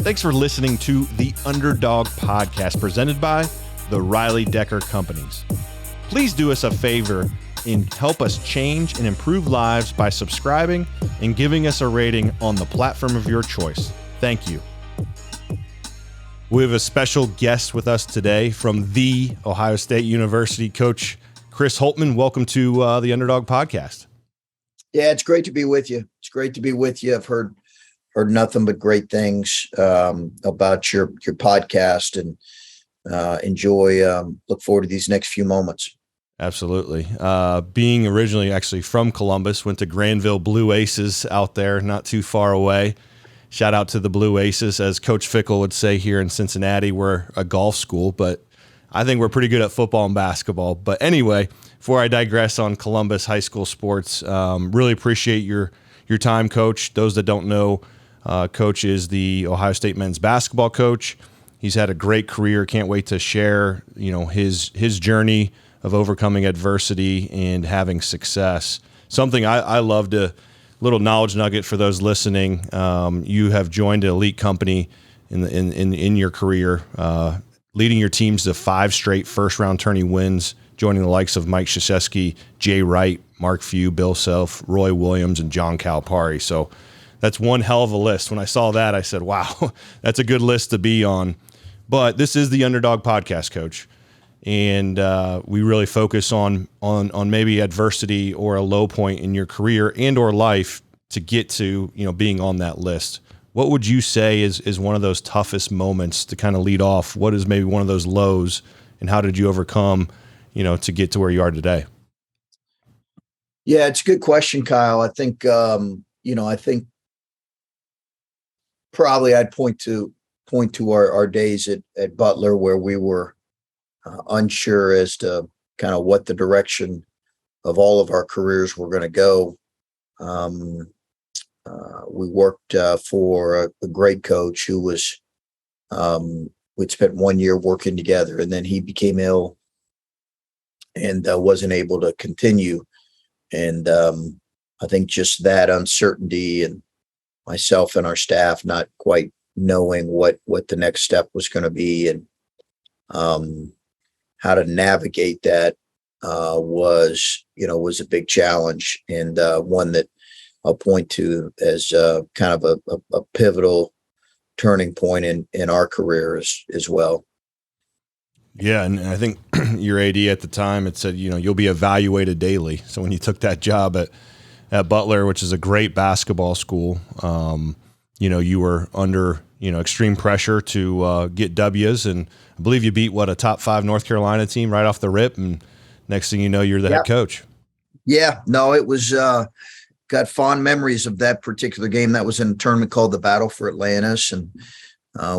Thanks for listening to the Underdog podcast presented by the Riley Decker Companies. Please do us a favor and help us change and improve lives by subscribing and giving us a rating on the platform of your choice. Thank you. We have a special guest with us today from the Ohio State University, Coach Chris Holtmann. Welcome to the Underdog podcast. Yeah, it's great to be with you. It's great to be with you. I've heard nothing but great things about your podcast, and look forward to these next few moments. Absolutely. Being originally actually from Columbus, went to Granville Blue Aces out there, not too far away. Shout out to the Blue Aces. As Coach Fickle would say here in Cincinnati, we're a golf school, but I think we're pretty good at football and basketball. But anyway, before I digress on Columbus high school sports, really appreciate your time, Coach. Those that don't know, Coach is the Ohio State men's basketball coach. He's had a great career. Can't wait to share, his journey of overcoming adversity and having success. Something I love to, little knowledge nugget for those listening. You have joined an elite company in your career, leading your teams to 5 straight first-round tourney wins, joining the likes of Mike Krzyzewski, Jay Wright, Mark Few, Bill Self, Roy Williams, and John Calipari. So that's one hell of a list. When I saw that, I said, wow, that's a good list to be on. But this is the Underdog podcast, Coach. And we really focus on maybe adversity or a low point in your career and or life to get to, being on that list. What would you say is one of those toughest moments to kind of lead off? What is maybe one of those lows, and how did you overcome, to get to where you are today? Yeah, it's a good question, Kyle. I think, probably I'd point to our days at Butler, where we were unsure as to kind of what the direction of all of our careers were going to go. We worked for a great coach who was, we'd spent 1 year working together, and then he became ill and wasn't able to continue. And I think just that uncertainty, and myself and our staff not quite knowing what the next step was going to be, and how to navigate that was a big challenge, and one that I'll point to as kind of a pivotal turning point in our career as well. Yeah, and I think your AD at the time, it said, you'll be evaluated daily. So when you took that job at Butler, which is a great basketball school, you were under, extreme pressure to get W's. And I believe you beat, a top 5 North Carolina team right off the rip. And next thing you know, you're the head coach. Yeah, no, it was got fond memories of that particular game. That was in a tournament called the Battle for Atlantis. And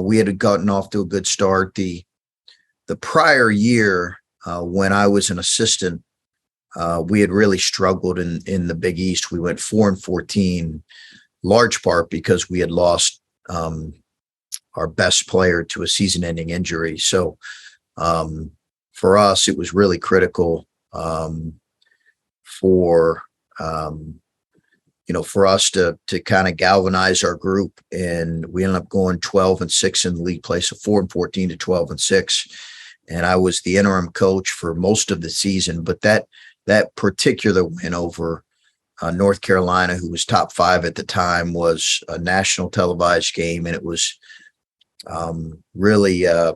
we had gotten off to a good start. The prior year, when I was an assistant, we had really struggled in the Big East. We went 4-14, large part because we had lost our best player to a season-ending injury. So for us, it was really critical for us to kind of galvanize our group, and we ended up going 12-6 in the league play, so 4-14 to 12-6. And I was the interim coach for most of the season, but that particular win over North Carolina, who was top 5 at the time, was a national televised game, and it was really, I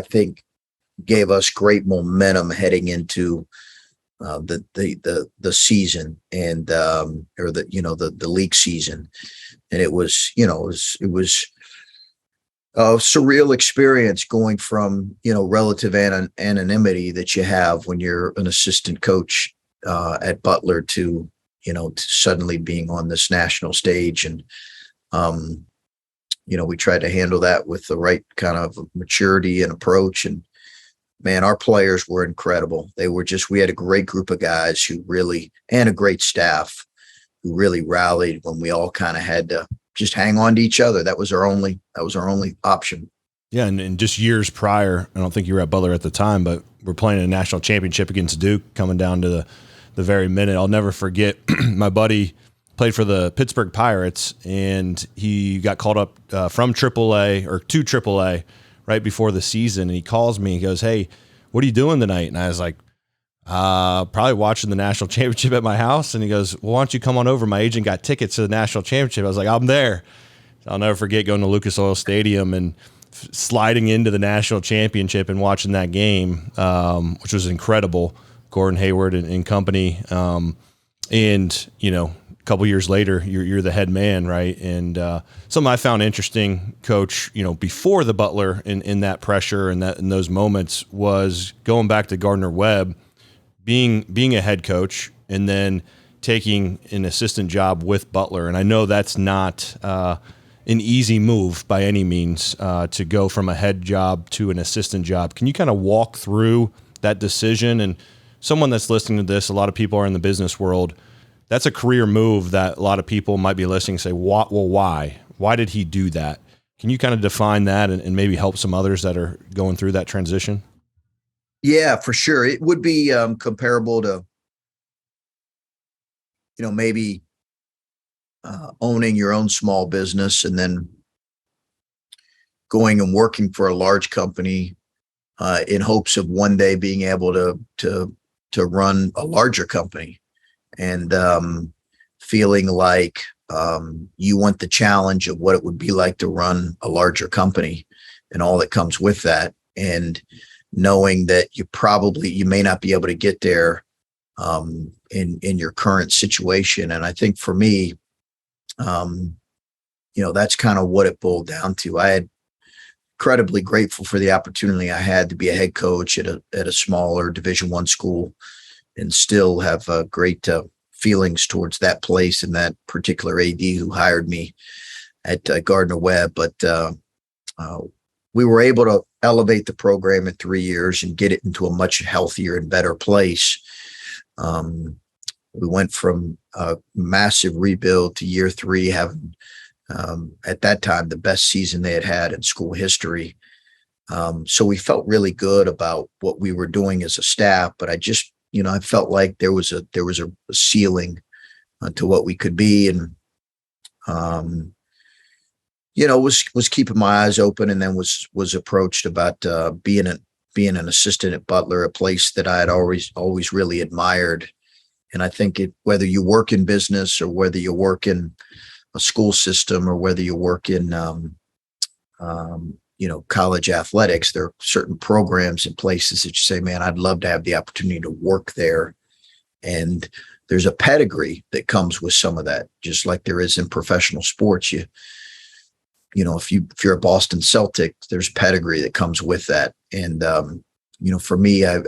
think, gave us great momentum heading into the season, and or the league season. And it was a surreal experience going from relative anonymity that you have when you're an assistant coach at Butler to suddenly being on this national stage. And we tried to handle that with the right kind of maturity and approach. And man, our players were incredible. We had a great group of guys and a great staff who really rallied when we all kind of had to just hang on to each other. That was our only option. Yeah. And just years prior, I don't think you were at Butler at the time, but we're playing a national championship against Duke, coming down to the very minute. I'll never forget my buddy played for the Pittsburgh Pirates, and he got called up from AAA or to AAA right before the season. And he calls me. He goes, "Hey, what are you doing tonight?" And I was like, probably watching the national championship at my house. And he goes, "Well, why don't you come on over? My agent got tickets to the national championship." I was like, "I'm there." I'll never forget going to Lucas Oil Stadium and sliding into the national championship and watching that game, which was incredible. Gordon Hayward and company. And, you know, a couple years later, you're the head man, right? And something I found interesting, Coach, you know, before the Butler in that pressure and in those moments was going back to Gardner-Webb, being a head coach and then taking an assistant job with Butler. And I know that's not an easy move by any means to go from a head job to an assistant job. Can you kind of walk through that decision? And someone that's listening to this, a lot of people are in the business world. That's a career move that a lot of people might be listening and say, well, why? Why did he do that? Can you kind of define that and maybe help some others that are going through that transition? Yeah, for sure. It would be comparable to, you know, maybe owning your own small business and then going and working for a large company in hopes of one day being able to run a larger company, and feeling like you want the challenge of what it would be like to run a larger company and all that comes with that, and knowing that you may not be able to get there in your current situation. And I think for me, you know, that's kind of what it boiled down to. I had incredibly grateful for the opportunity I had to be a head coach at a smaller Division I school, and still have great feelings towards that place and that particular AD who hired me at Gardner-Webb. But we were able to elevate the program in 3 years and get it into a much healthier and better place. We went from a massive rebuild to year 3, having at that time the best season they had in school history. So we felt really good about what we were doing as a staff, but I just, you know, I felt like there was a ceiling to what we could be, and you know, was keeping my eyes open, and then was approached about being an assistant at Butler, a place that I had always really admired. And I think whether you work in business or whether you work in a school system or whether you work in you know, college athletics, there are certain programs and places that you say, man, I'd love to have the opportunity to work there. And there's a pedigree that comes with some of that, just like there is in professional sports. You know, if you're a Boston Celtic, there's pedigree that comes with that. And you know, for me, I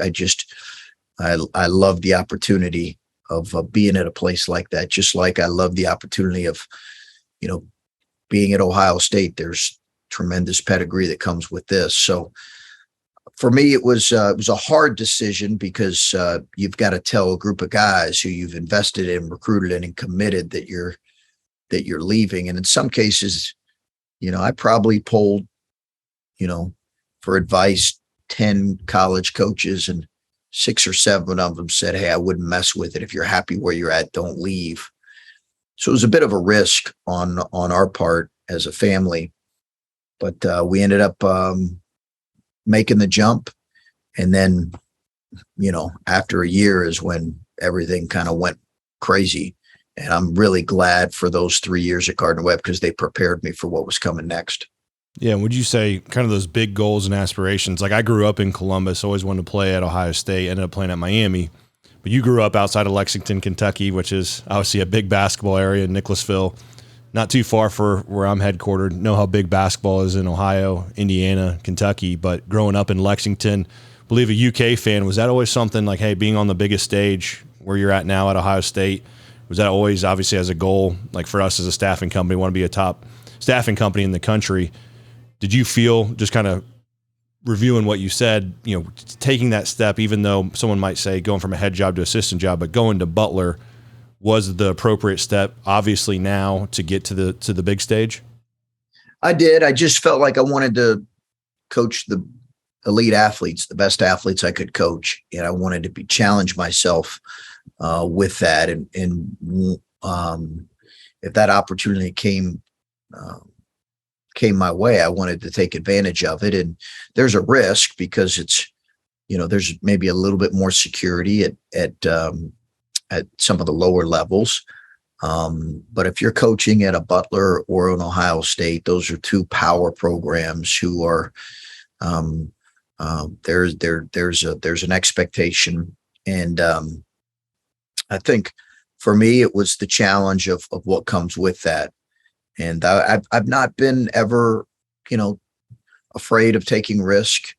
love the opportunity of being at a place like that, just like I love the opportunity of, you know, being at Ohio State. There's tremendous pedigree that comes with this. So for me, it was a hard decision, because you've got to tell a group of guys who you've invested in, recruited in, and committed that you're leaving. And in some cases, you know, I probably polled, you know, for advice, 10 college coaches, and 6 or 7 of them said, hey, I wouldn't mess with it. If you're happy where you're at, don't leave. So it was a bit of a risk on our part as a family, but we ended up making the jump. And then, you know, after a year is when everything kind of went crazy. And I'm really glad for those 3 years at Gardner-Webb, because they prepared me for what was coming next. Yeah. Would you say kind of those big goals and aspirations? Like, I grew up in Columbus, always wanted to play at Ohio State, ended up playing at Miami. But you grew up outside of Lexington, Kentucky, which is obviously a big basketball area, Nicholasville, not too far for where I'm headquartered. Know how big basketball is in Ohio, Indiana, Kentucky. But growing up in Lexington, I believe a UK fan, was that always something like, hey, being on the biggest stage where you're at now at Ohio State, was that always obviously as a goal, like for us as a staffing company, want to be a top staffing company in the country? Did you feel, just kind of reviewing what you said, you know, taking that step, even though someone might say going from a head job to assistant job, but going to Butler was the appropriate step, obviously, now to get to the big stage? I did. I just felt like I wanted to coach the elite athletes, the best athletes I could coach. And I wanted to challenge myself with that. And if that opportunity came my way, I wanted to take advantage of it. And there's a risk because it's, there's maybe a little bit more security at some of the lower levels. But if you're coaching at a Butler or an Ohio State, those are two power programs who are, there's an expectation. And I think for me, it was the challenge of what comes with that. And I've not been ever, afraid of taking risk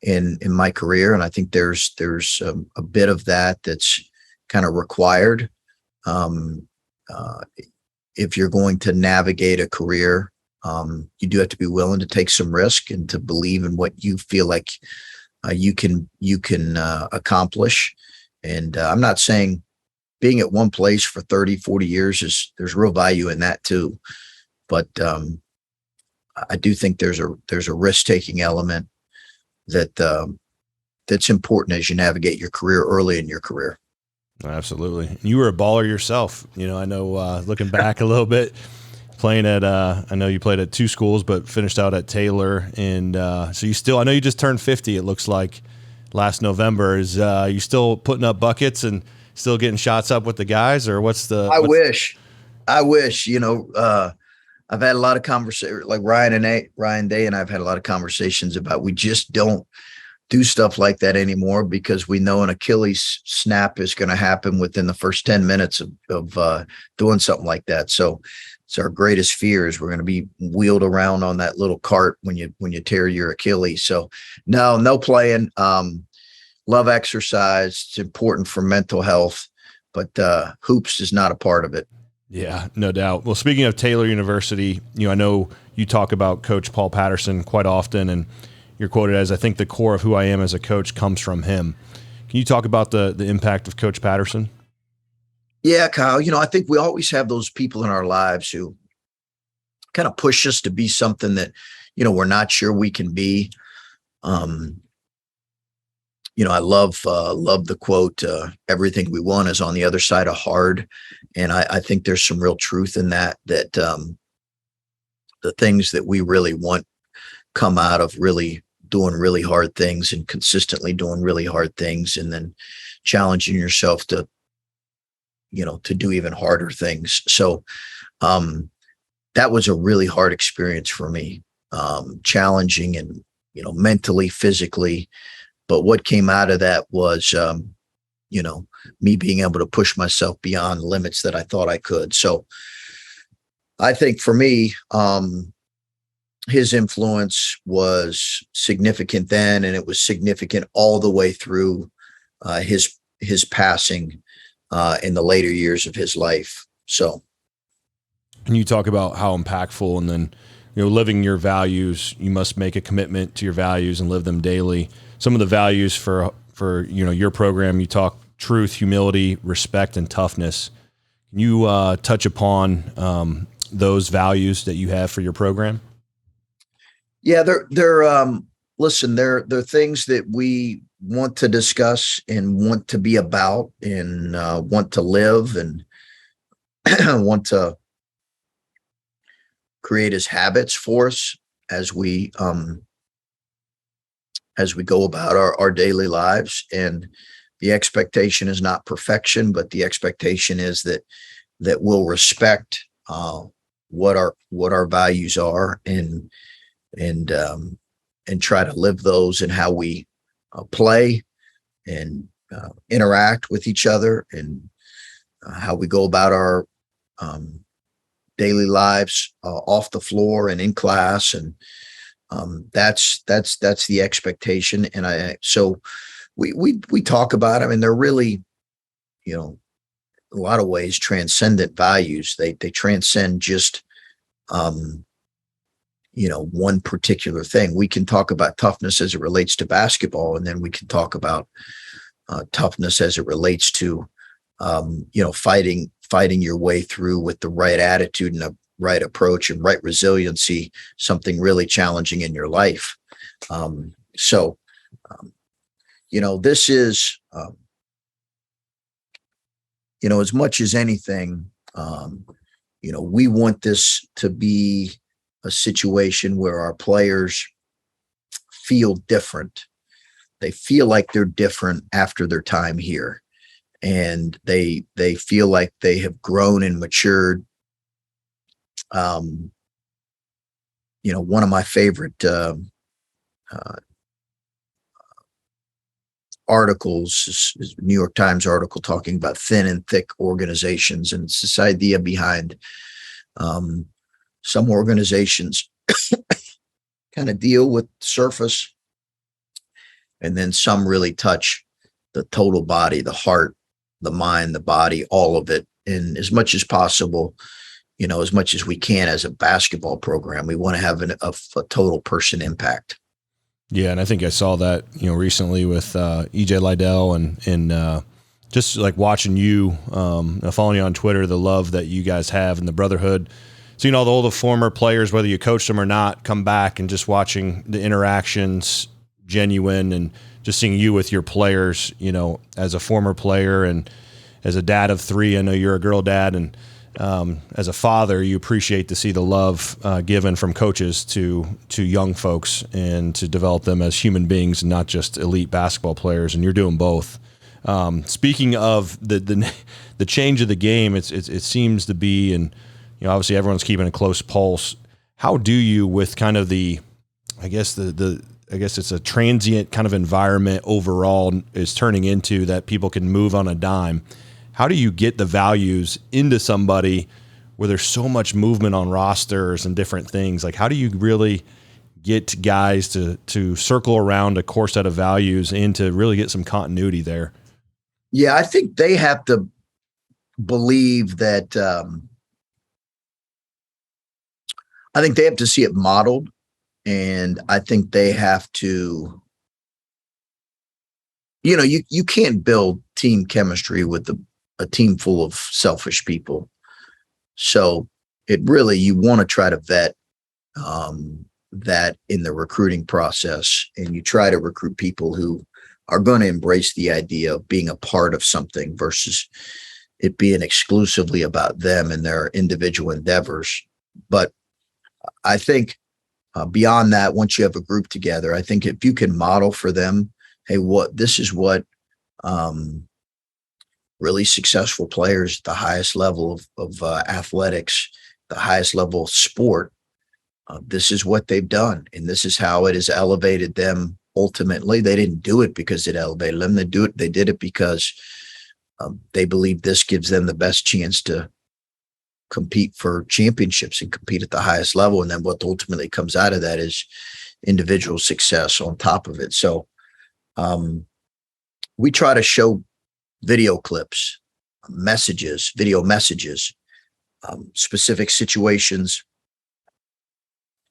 in my career. And I think there's a bit of that that's kind of required. If you're going to navigate a career, you do have to be willing to take some risk and to believe in what you feel like you can accomplish. And I'm not saying being at one place for 30, 40 years there's real value in that too. But I do think there's a risk-taking element that's important as you navigate your career early in your career. Absolutely. You were a baller yourself. I know, looking back a little bit, playing at, I know you played at two schools, but finished out at Taylor. And so I know you just turned 50, it looks like last November. Is you still putting up buckets and still getting shots up with the guys, or I wish, I've had a lot of conversations, like Ryan Day and I've had a lot of conversations about, we just don't do stuff like that anymore because we know an Achilles snap is going to happen within the first 10 minutes of doing something like that. So it's our greatest fear is we're going to be wheeled around on that little cart when you tear your Achilles. So no playing. Love exercise. It's important for mental health, but hoops is not a part of it. Yeah, no doubt. Well, speaking of Taylor University, I know you talk about Coach Paul Patterson quite often, and you're quoted as, I think the core of who I am as a coach comes from him. Can you talk about the impact of Coach Patterson? Yeah, Kyle, I think we always have those people in our lives who kind of push us to be something that, we're not sure we can be. I love the quote, everything we want is on the other side of hard. And I think there's some real truth in that the things that we really want come out of really doing really hard things and consistently doing really hard things, and then challenging yourself to do even harder things. So that was a really hard experience for me, challenging and, mentally, physically. But what came out of that was, me being able to push myself beyond limits that I thought I could. So I think for me, his influence was significant then, and it was significant all the way through his passing in the later years of his life. So, and you talk about how impactful, and then living your values. You must make a commitment to your values and live them daily. Some of the values for your program, you talk truth, humility, respect, and toughness. Can you touch upon those values that you have for your program? Yeah, they're things that we want to discuss and want to be about and want to live and want to create as habits for us as we go about our daily lives. And the expectation is not perfection, but the expectation is that we'll respect what our values are and try to live those in how we play and interact with each other, and how we go about our daily lives off the floor and in class. And that's the expectation. And so we talk about them, and they're really, in a lot of ways, transcendent values. They transcend just, one particular thing. We can talk about toughness as it relates to basketball, and then we can talk about toughness as it relates to, fighting your way through with the right attitude and a right approach and right resiliency, something really challenging in your life. This is, as much as anything, Um, we want this to be a situation where our players feel different. They feel like they're different after their time here, and they feel like they have grown and matured. One of my favorite articles is a New York Times article talking about thin and thick organizations, and it's this idea behind some organizations kind of deal with the surface, and then some really touch the total body, the heart, the mind, the body, all of it. And as much as possible, as much as we can as a basketball program, we want to have a total person impact. Yeah, and I think I saw that recently with EJ Liddell and just like watching you, following you on Twitter, the love that you guys have and the brotherhood. So all the former players, whether you coach them or not, come back and just watching the interactions genuine, and just seeing you with your players. As a former player and as a dad of 3, I know you're a girl dad, and as a father, you appreciate to see the love given from coaches to young folks, and to develop them as human beings and not just elite basketball players. And you're doing both. Speaking of the change of the game, it seems to be, and obviously everyone's keeping a close pulse. How do you, with kind of I guess it's a transient kind of environment overall is turning into that people can move on a dime. How do you get the values into somebody where there's so much movement on rosters and different things? Like, how do you really get guys to circle around a core set of values and to really get some continuity there? Yeah, I think they have to believe that. I think they have to see it modeled, and I think they have to. You can't build team chemistry with a team full of selfish people. So you want to try to vet that in the recruiting process, and you try to recruit people who are going to embrace the idea of being a part of something versus it being exclusively about them and their individual endeavors. But I think beyond that, once you have a group together, I think if you can model for them, hey, this is what really successful players at the highest level of athletics, the highest level of sport, this is what they've done, and this is how it has elevated them. Ultimately, they didn't do it because it elevated them. They did it because they believe this gives them the best chance to compete for championships and compete at the highest level. And then what ultimately comes out of that is individual success on top of it. So we try to show video clips, video messages, specific situations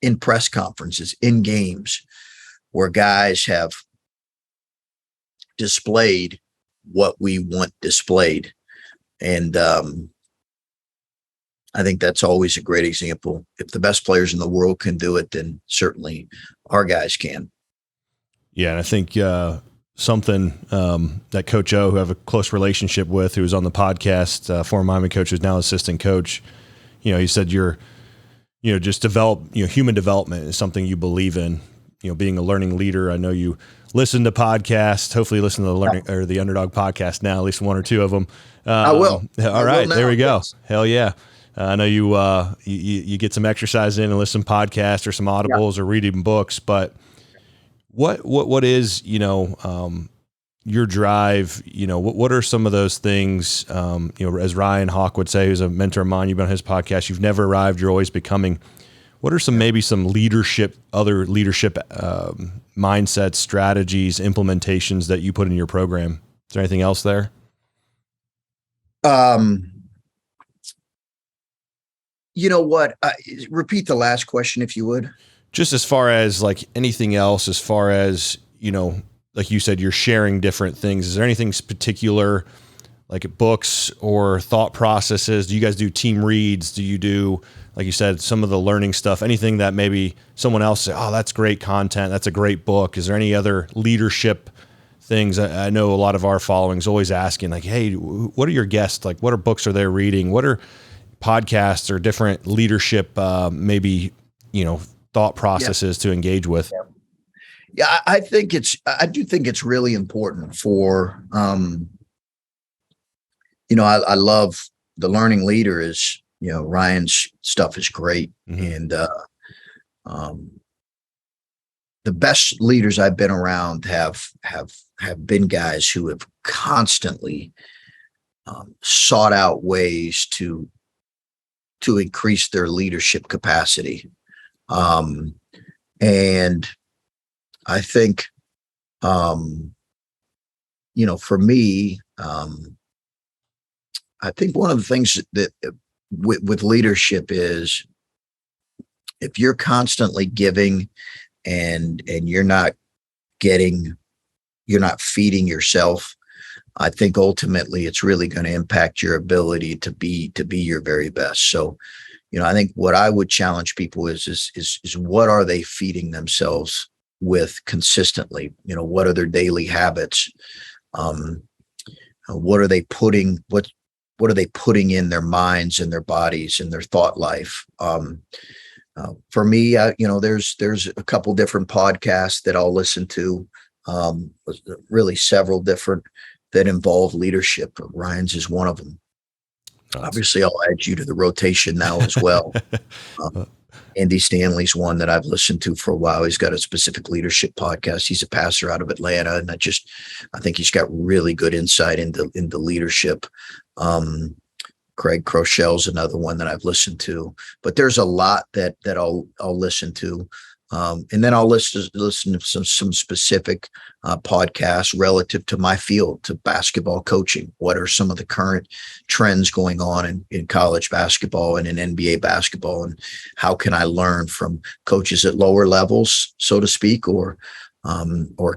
in press conferences, in games, where guys have displayed what we want displayed. And I think that's always a great example. If the best players in the world can do it, then certainly our guys can. Yeah, and I think something that Coach O, who I have a close relationship with, who was on the podcast, former Miami coach, who's now assistant coach, he said just human development is something you believe in. Being a learning leader. I know you listen to podcasts. Hopefully, you listen to the Underdog podcast now, at least one or two of them. I will. All right, there we go. Yes. Hell yeah. I know you get some exercise in and listen to podcasts or some audibles or reading books, but what is, your drive, what are some of those things, as Ryan Hawk would say, who's a mentor of mine, you've been on his podcast, you've never arrived, you're always becoming. What are some other leadership mindsets, strategies, implementations that you put in your program? Is there anything else there? You know what? Repeat the last question, if you would. Just as far as like anything else, as far as, like you said, you're sharing different things. Is there anything particular, like books or thought processes? Do you guys do team reads? Do you do, like you said, some of the learning stuff? Anything that maybe someone else say, oh, that's great content, that's a great book. Is there any other leadership things? I know a lot of our following is always asking, like, hey, what are your guests? Like, what are books are they reading? What are podcasts or different leadership, maybe, thought processes to engage with? Yeah, I do think it's really important for, I love the Learning Leader is, Ryan's stuff is great. Mm-hmm. And, the best leaders I've been around have been guys who have constantly sought out ways to increase their leadership capacity. And I think, for me, I think one of the things that with leadership is if you're constantly giving and you're not feeding yourself, I think ultimately it's really going to impact your ability to be your very best. So, I think what I would challenge people is what are they feeding themselves with consistently? What are their daily habits? What are they putting in their minds and their bodies and their thought life? For me, there's a couple different podcasts that I'll listen to, really several different that involve leadership. Ryan's is one of them. Obviously, I'll add you to the rotation now as well. Andy Stanley's one that I've listened to for a while. He's got a specific leadership podcast. He's a pastor out of Atlanta, and I think he's got really good insight into leadership. Craig Crochel's another one that I've listened to, but there's a lot that I'll listen to. And then I'll listen to some specific podcasts relative to my field, to basketball coaching. What are some of the current trends going on in college basketball and in NBA basketball, and how can I learn from coaches at lower levels, so to speak, or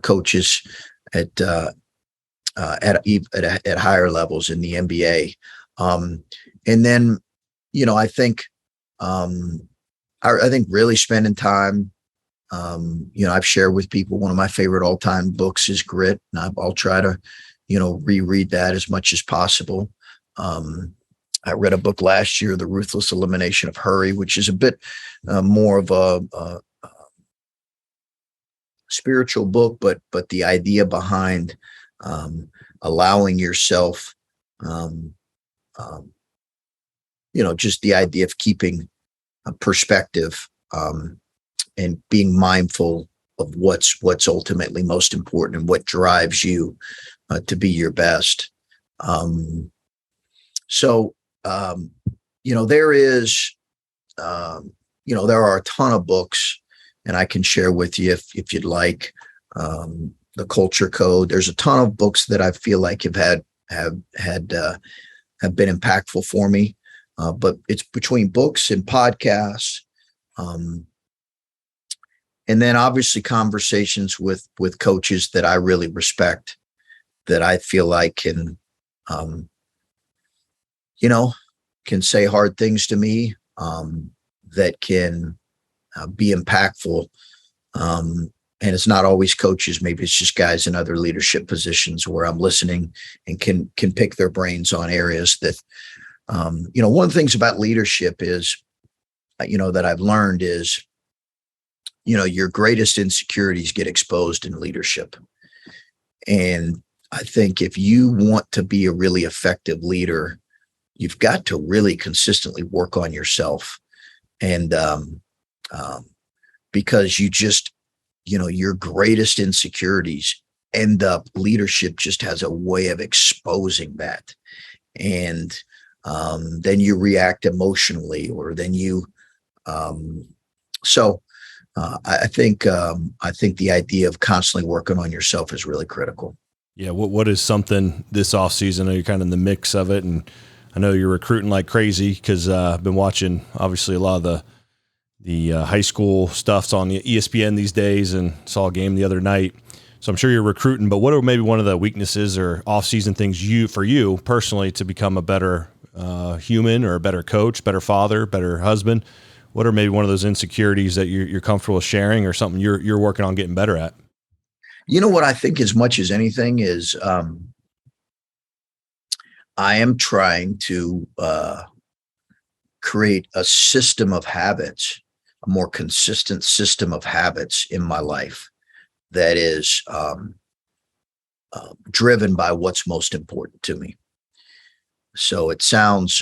coaches at higher levels in the NBA. And then, I think really spending time. I've shared with people one of my favorite all-time books is Grit, and I'll try to, reread that as much as possible. I read a book last year, The Ruthless Elimination of Hurry, which is a bit more of a spiritual book, but the idea behind allowing yourself, just the idea of keeping a perspective, and being mindful of what's ultimately most important and what drives you to be your best. There is, there are a ton of books, and I can share with you if you'd like. The Culture Code. There's a ton of books that I feel like have been impactful for me. But it's between books and podcasts. And then obviously conversations with coaches that I really respect, that I feel like can say hard things to me, that can be impactful. And it's not always coaches. Maybe it's just guys in other leadership positions where I'm listening and can pick their brains on areas that, one of the things about leadership is, that I've learned is, your greatest insecurities get exposed in leadership. And I think if you want to be a really effective leader, you've got to really consistently work on yourself. And because you just, your greatest insecurities end up, leadership just has a way of exposing that. And then you react emotionally, or then you, I think the idea of constantly working on yourself is really critical. Yeah. What is something this off season? I know you're kind of in the mix of it, and I know you're recruiting like crazy, because I've been watching obviously a lot of the high school stuff's on the ESPN these days, and saw a game the other night. So I'm sure you're recruiting, but what are maybe one of the weaknesses or off season things for you personally to become a better human, or a better coach, better father, better husband? What are maybe one of those insecurities that you're comfortable with sharing, or something you're working on getting better at? What I think as much as anything is, I am trying to create a system of habits, a more consistent system of habits in my life that is driven by what's most important to me. So it sounds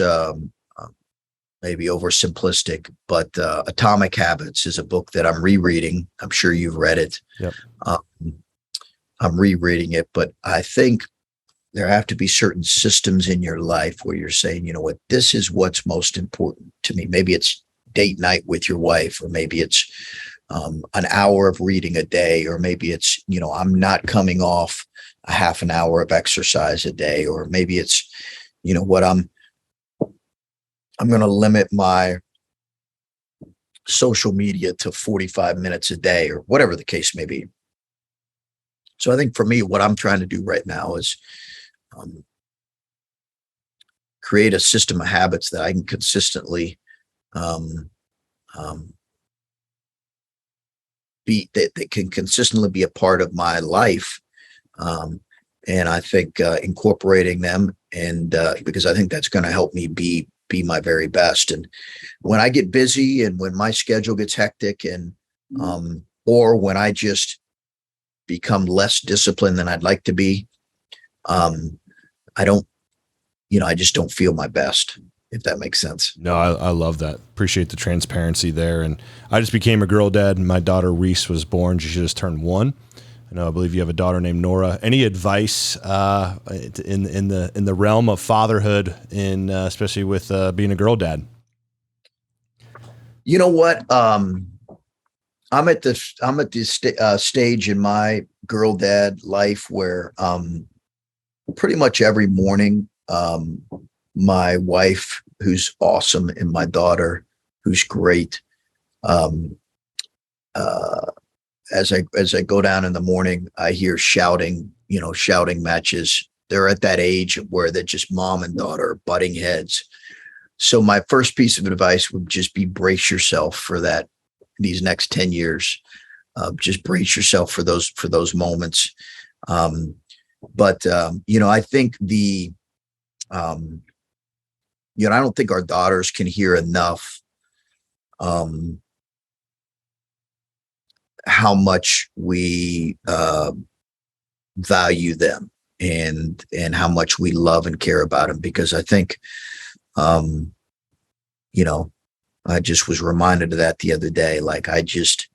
maybe oversimplistic, but Atomic Habits is a book that I'm rereading. I'm sure you've read it. Yep. I'm rereading it, but I think there have to be certain systems in your life where you're saying, you know what, this is what's most important to me. Maybe it's date night with your wife, or maybe it's an hour of reading a day, or maybe it's, you know, I'm not coming off a half an hour of exercise a day, or maybe it's, you know what, I'm going to limit my social media to 45 minutes a day, or whatever the case may be. So I think for me, what I'm trying to do right now is create a system of habits that I can consistently that can consistently be a part of my life. And I think incorporating them, and because I think that's going to help me be my very best. And when I get busy, and when my schedule gets hectic, and or when I just become less disciplined than I'd like to be, I don't, you know, I just don't feel my best, if that makes sense. No, I love that. Appreciate the transparency there. And I just became a girl dad, and my daughter Reese was born. She just turned 1. I believe you have a daughter named Nora. Any advice in the realm of fatherhood, in especially with being a girl dad? You know what? I'm at this stage in my girl dad life where pretty much every morning, my wife, who's awesome, and my daughter, who's great, as I go down in the morning, I hear shouting matches. They're at that age where they're just mom and daughter butting heads. So my first piece of advice would just be brace yourself for that. These next 10 years, just brace yourself for those moments. But I think I don't think our daughters can hear enough how much we value them, and how much we love and care about them. Because I think, I just was reminded of that the other day. Like, I just,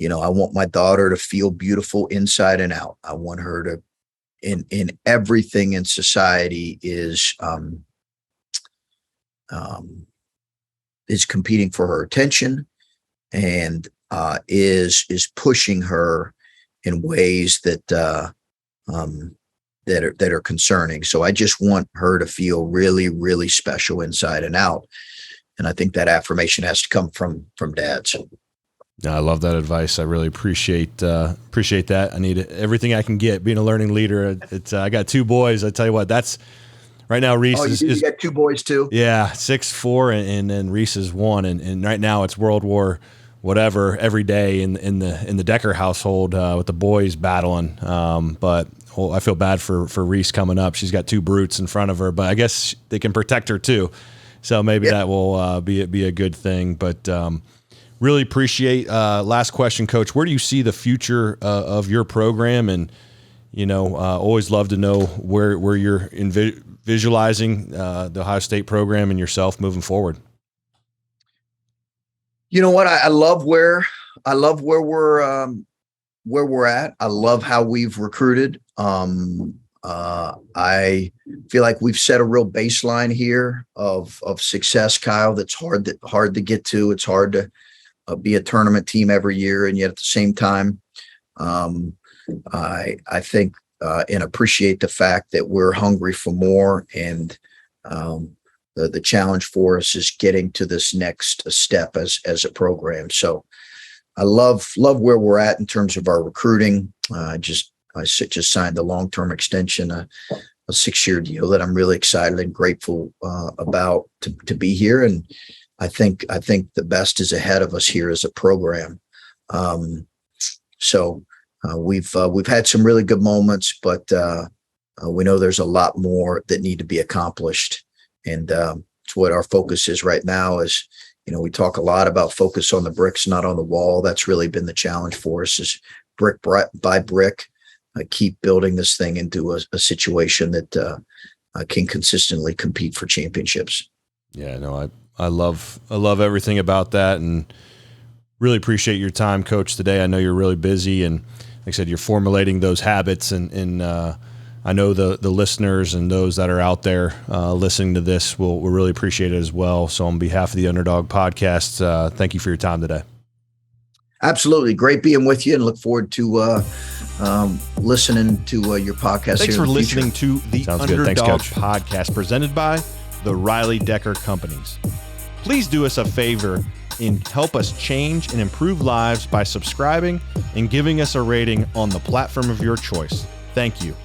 I want my daughter to feel beautiful inside and out. I want her to, in everything in society is competing for her attention, and is pushing her in ways that are concerning. So I just want her to feel really, really special inside and out. And I think that affirmation has to come from dads. I love that advice. I really appreciate that. I need everything I can get being a learning leader. I got 2 boys. I tell you what, that's right now. Reese you got 2 boys too? Yeah, 6, 4, and then Reese is 1. And right now it's World War whatever every day in the Decker household with the boys battling. But I feel bad for Reese coming up. She's got 2 brutes in front of her, but I guess they can protect her too. So maybe that will be a good thing. But really appreciate. Last question, Coach. Where do you see the future of your program? And always love to know where you're visualizing the Ohio State program and yourself moving forward. You know what? I love where we're at. I love how we've recruited. I feel like we've set a real baseline here of success, Kyle. That's hard to get to. It's hard to be a tournament team every year, and yet at the same time, I think and appreciate the fact that we're hungry for more, and the challenge for us is getting to this next step as a program. So I love where we're at in terms of our recruiting. I just signed a long-term extension, a 6-year deal that I'm really excited and grateful about to be here. And I think the best is ahead of us here as a program. So we've had some really good moments, but we know there's a lot more that need to be accomplished. And It's what our focus is right now. Is, we talk a lot about focus on the bricks, not on the wall. That's really been the challenge for us, is brick by brick, keep building this thing into a situation that can consistently compete for championships. Yeah, no, I love everything about that, and really appreciate your time, Coach, today. I know you're really busy, and like I said, you're formulating those habits, and I know the listeners and those that are out there listening to this will really appreciate it as well. So on behalf of the Underdog podcast, thank you for your time today. Absolutely. Great being with you, and look forward to listening to your podcast. Thanks for listening to the Sounds Underdog podcast presented by the Riley Decker Companies. Please do us a favor and help us change and improve lives by subscribing and giving us a rating on the platform of your choice. Thank you.